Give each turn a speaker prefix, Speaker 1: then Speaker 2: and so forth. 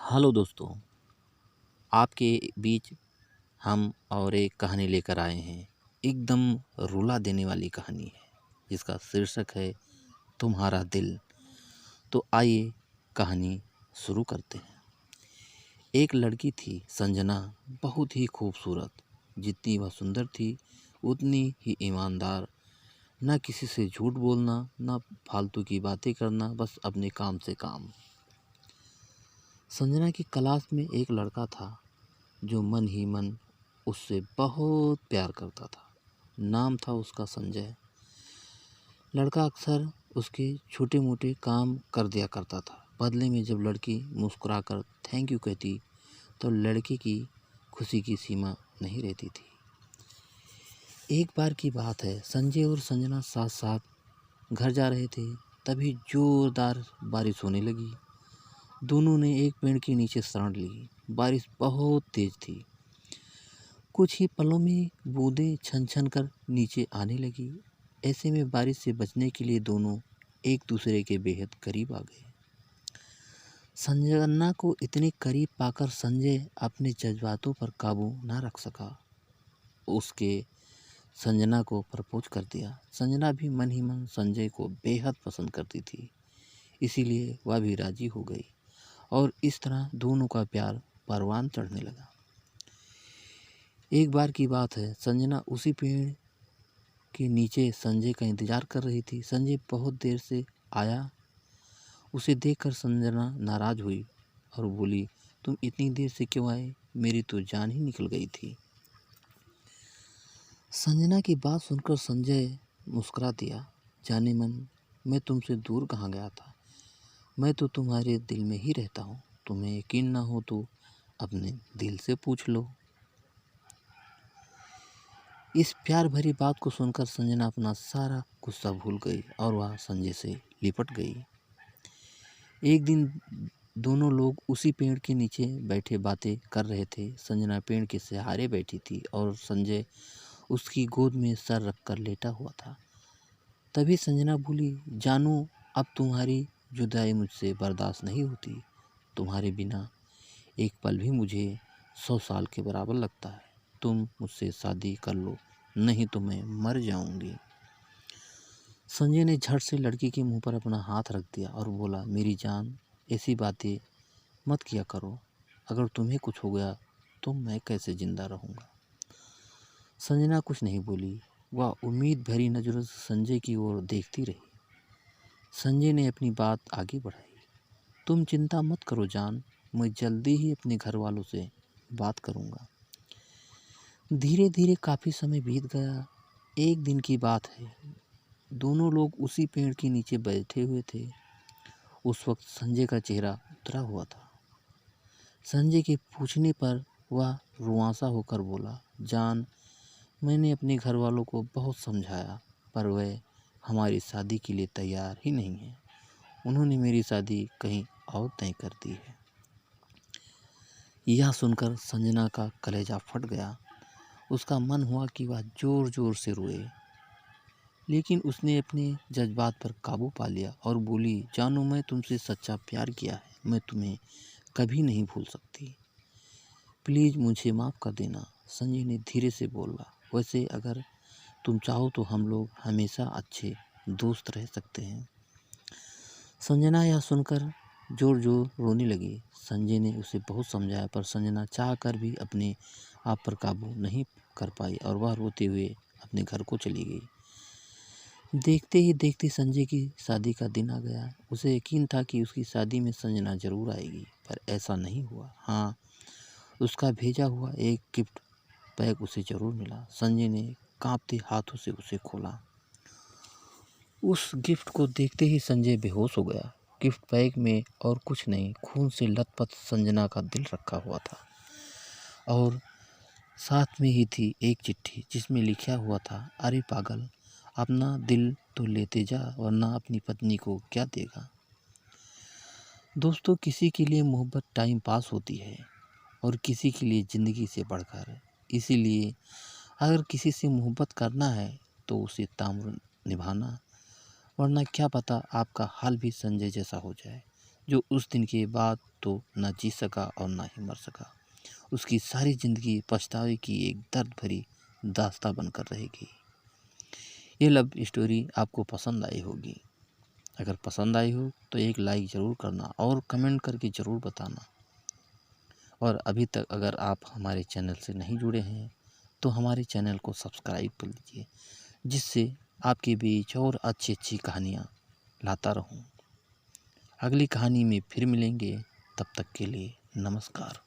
Speaker 1: Hello दोस्तों, आपके बीच हम और एक कहानी लेकर आए हैं। एकदम रुला देने वाली कहानी है जिसका शीर्षक है तुम्हारा दिल। तो आइए कहानी शुरू करते हैं। एक लड़की थी संजना, बहुत ही खूबसूरत। जितनी वह सुंदर थी उतनी ही ईमानदार। न किसी से झूठ बोलना, न फालतू की बातें करना, बस अपने काम से काम। संजना की क्लास में एक लड़का था जो मन ही मन उससे बहुत प्यार करता था। नाम था उसका संजय। लड़का अक्सर उसके छोटे मोटे काम कर दिया करता था। बदले में जब लड़की मुस्कुराकर थैंक यू कहती तो लड़के की खुशी की सीमा नहीं रहती थी। एक बार की बात है, संजय और संजना साथ साथ घर जा रहे थे। तभी जोरदार बारिश होने लगी। दोनों ने एक पेड़ के नीचे शरण ली। बारिश बहुत तेज थी। कुछ ही पलों में बूंदें छन छन कर नीचे आने लगी। ऐसे में बारिश से बचने के लिए दोनों एक दूसरे के बेहद करीब आ गए। संजना को इतने करीब पाकर संजय अपने जज्बातों पर काबू ना रख सका। उसके संजना को प्रपोज कर दिया। संजना भी मन ही मन संजय को बेहद पसंद करती थी, इसीलिए वह भी राजी हो गई और इस तरह दोनों का प्यार परवान चढ़ने लगा। एक बार की बात है, संजना उसी पेड़ के नीचे संजय का इंतजार कर रही थी। संजय बहुत देर से आया। उसे देखकर संजना नाराज हुई और बोली, तुम इतनी देर से क्यों आए? मेरी तो जान ही निकल गई थी। संजना की बात सुनकर संजय मुस्कुरा दिया। जाने मन, मैं तुमसे दूर कहाँ गया था। मैं तो तुम्हारे दिल में ही रहता हूँ। तुम्हें यकीन ना हो तो अपने दिल से पूछ लो। इस प्यार भरी बात को सुनकर संजना अपना सारा गुस्सा भूल गई और वह संजय से लिपट गई। एक दिन दोनों लोग उसी पेड़ के नीचे बैठे बातें कर रहे थे। संजना पेड़ के सहारे बैठी थी और संजय उसकी गोद में सर रखकर लेटा हुआ था। तभी संजना बोली, जानू, अब तुम्हारी जुदाई मुझसे बर्दाश्त नहीं होती। तुम्हारे बिना एक पल भी मुझे 100 साल के बराबर लगता है। तुम मुझसे शादी कर लो, नहीं तो मैं मर जाऊंगी। संजय ने झट से लड़की के मुंह पर अपना हाथ रख दिया और बोला, मेरी जान, ऐसी बातें मत किया करो। अगर तुम्हें कुछ हो गया तो मैं कैसे जिंदा रहूंगा। संजना कुछ नहीं बोली। वह उम्मीद भरी नजरों से संजय की ओर देखती रही। संजय ने अपनी बात आगे बढ़ाई, तुम चिंता मत करो जान, मैं जल्दी ही अपने घर वालों से बात करूंगा। धीरे धीरे काफ़ी समय बीत गया। एक दिन की बात है, दोनों लोग उसी पेड़ के नीचे बैठे हुए थे। उस वक्त संजय का चेहरा उतरा हुआ था। संजय के पूछने पर वह रुआंसा होकर बोला, जान, मैंने अपने घर वालों को बहुत समझाया पर वे हमारी शादी के लिए तैयार ही नहीं हैं। उन्होंने मेरी शादी कहीं और तय कर दी है। यह सुनकर संजना का कलेजा फट गया। उसका मन हुआ कि वह ज़ोर ज़ोर से रोए, लेकिन उसने अपने जज्बात पर काबू पा लिया और बोली, जानू, मैं तुमसे सच्चा प्यार किया है। मैं तुम्हें कभी नहीं भूल सकती। प्लीज़ मुझे माफ़ कर देना। संजय ने धीरे से बोला, वैसे अगर तुम चाहो तो हम लोग हमेशा अच्छे दोस्त रह सकते हैं। संजना यह सुनकर जोर जोर रोने लगी। संजय ने उसे बहुत समझाया पर संजना चाहकर भी अपने आप पर काबू नहीं कर पाई और वह रोते हुए अपने घर को चली गई। देखते ही देखते संजय की शादी का दिन आ गया। उसे यकीन था कि उसकी शादी में संजना जरूर आएगी, पर ऐसा नहीं हुआ। हाँ, उसका भेजा हुआ एक गिफ्ट पैक उसे जरूर मिला। संजय ने कांपते हाथों से उसे खोला। उस गिफ्ट को देखते ही संजय बेहोश हो गया। गिफ्ट पैक में और कुछ नहीं, खून से लथपथ संजना का दिल रखा हुआ था और साथ में ही थी एक चिट्ठी जिसमें लिखा हुआ था, अरे पागल, अपना दिल तो लेते जा वरना अपनी पत्नी को क्या देगा। दोस्तों, किसी के लिए मोहब्बत टाइम पास होती है और किसी के लिए ज़िंदगी से बढ़कर। इसीलिए अगर किसी से मोहब्बत करना है तो उसे तामुन निभाना, वरना क्या पता आपका हाल भी संजय जैसा हो जाए। जो उस दिन के बाद तो न जी सका और ना ही मर सका। उसकी सारी ज़िंदगी पछतावे की एक दर्द भरी दास्तां बनकर रहेगी। ये लव स्टोरी आपको पसंद आई होगी। अगर पसंद आई हो तो एक लाइक ज़रूर करना और कमेंट करके ज़रूर बताना। और अभी तक अगर आप हमारे चैनल से नहीं जुड़े हैं तो हमारे चैनल को सब्सक्राइब कर लीजिए, जिससे आपके बीच और अच्छी अच्छी कहानियाँ लाता रहूँ। अगली कहानी में फिर मिलेंगे, तब तक के लिए नमस्कार।